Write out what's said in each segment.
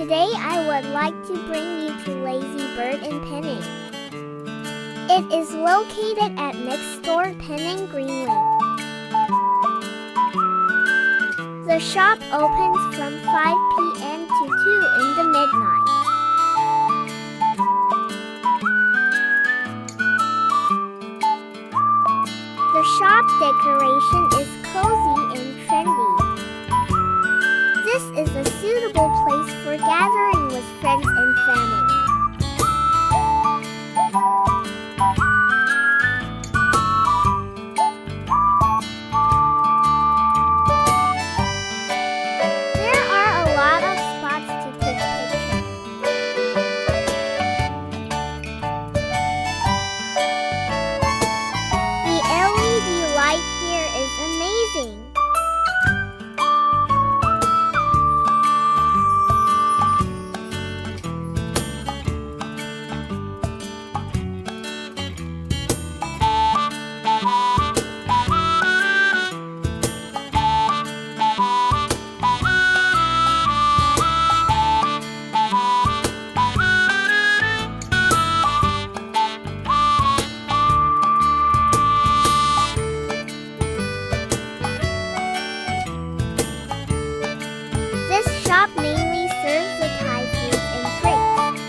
Today I would like to bring you to Lazy Bird in Pinang. It is located at next door Pinang Greenlane. The shop opens from 5 p.m. to 2 in the midnight. The shop decoration is cozy and trendy. This is a suitable place for gathering with friends and family. There are a lot of spots to take pictures. The LED light here is amazing. This shop mainly serves the Thai foods and drinks.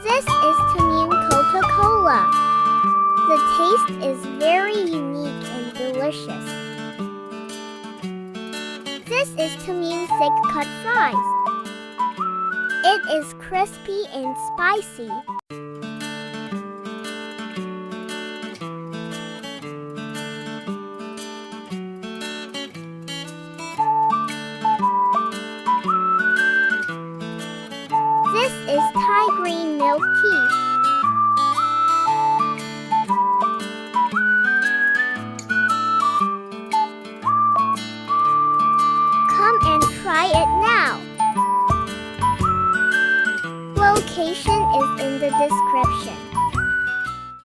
This is Tom Yum Coca-Cola. The taste is very unique and delicious. This is Tom Yum thick cut fries. It is crispy and spicy. This is Thai green milk tea. Come and try it now. Location is in the description.